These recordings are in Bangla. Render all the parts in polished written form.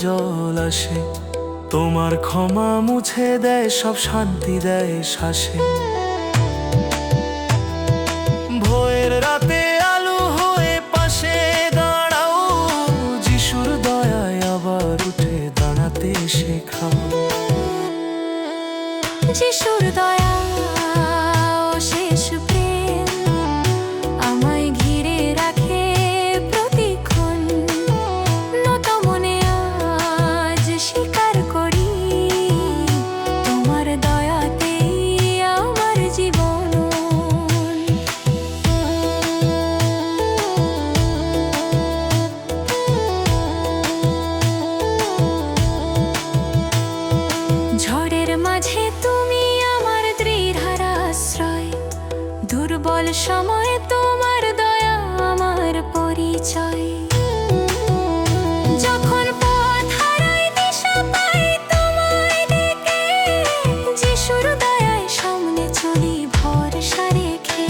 জল আসে, তোমার ক্ষমা মুছে দেয় সব, শান্তি দেয় শ্বাসে। ভোরের রাতে আলো হয়ে পাশে দাঁড়াও, যিশুর দয়ায় আবার উঠে দাঁড়াতে শেখাও। যিশুর দয়া শেষ প্রেম আমায় ঘিরে রাখে প্রতিক্ষণ। নত মনে আজ স্বীকার করি, তোমার দয়াতেই আমার জীবন। ঝড়ের মাঝে তুমি আমার দৃঢ় আশ্রয়, দুর্বল সময়ে তোমার দয়া আমার পরিচয়। যখন পথ হারাই দিশা পাই তোমায় ডেকে, যিশুর দয়ায় সামনে চলি ভরসা রেখে।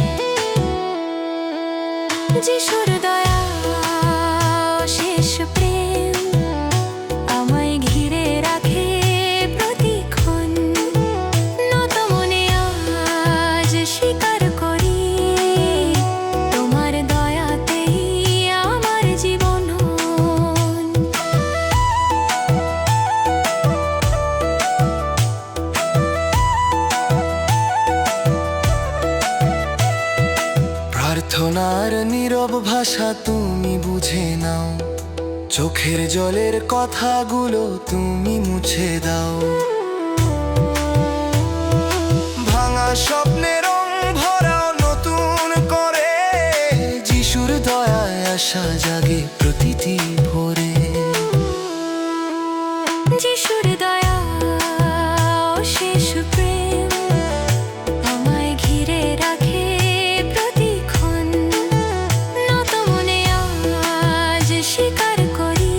যিশুর দয়া শেষ প্রেম আমায় ঘিরে রাখে প্রতিক্ষণ। নত মনে আজ স্বীকার করি, তোমার দয়াতেই আমার জীবন। প্রার্থনার নীরব ভাষা তুমি বুঝে নাও, চোখের জলের কথাগুলো তুমি মুছে দাও। ভাঙা স্বপ্নের রং ভরাও নতুন করে, যিশুর দয়ায় আশা জাগে প্রতিটি ভোরে। যিশুর দয়া শেষ প্রেম আমায় ঘিরে রাখে প্রতিক্ষণ। নত মনে আজ স্বীকার করি,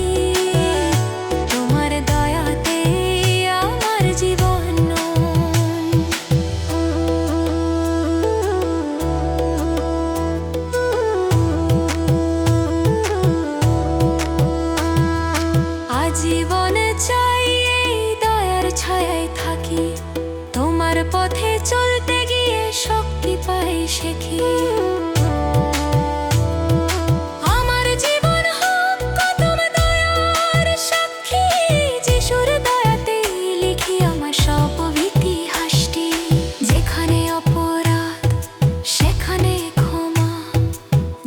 তোমার দয়াতেই আমার জীবন। আজীবন চাই এই দয়ার ছায়ায় থাকি, তোমার পথে চলতে গিয়ে শক্তি পাই শেখি। আমার জীবন হোক কদম দয়ার সাক্ষী, যিশুর দয়াতেই লিখি আমার সব ইতিহাসটি। যেখানে অপরাধ সেখানে ক্ষমা,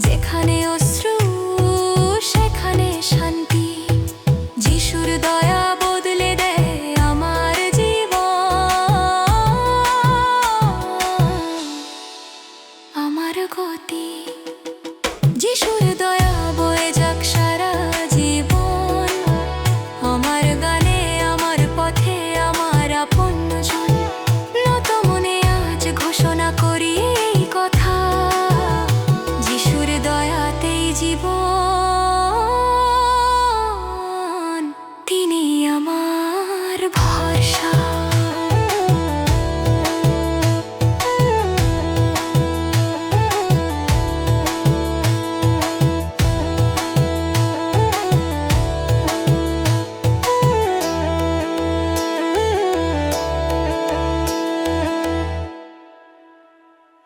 যেখানে অশ্রু সেখানে শান্তি। যিশুর দয়া বদলে দেয় আমার জীবন, আমার গতি। যিশুর দয়া বয়ে যাক সারা জীবন, আমার গানে আমার পথে আমার আপনজন। নত মনে আজ ঘোষণা করি এই কথা, যিশুর দয়াতেই জীবন, তিনি আমার ভরসা।